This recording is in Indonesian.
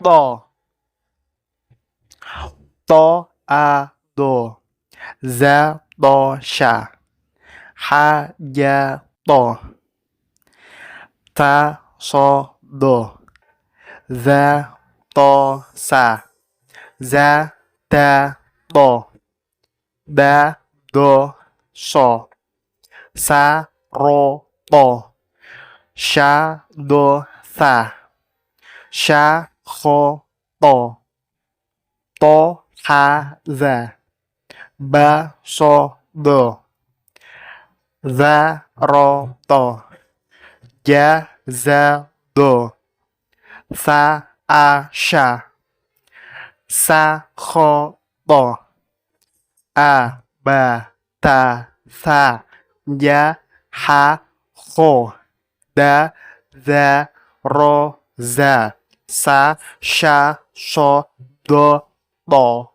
to, to a do, za to sha, ha ja to, ta so do, za to sa, za ta to, da do so, sa ro to, sha do sa, sha ho to ha za, ba so do, za ro to, ja za do, sa a sha, sa ho to, a ba ta sa, ya ha ho, da za ro za, sa sha so do to.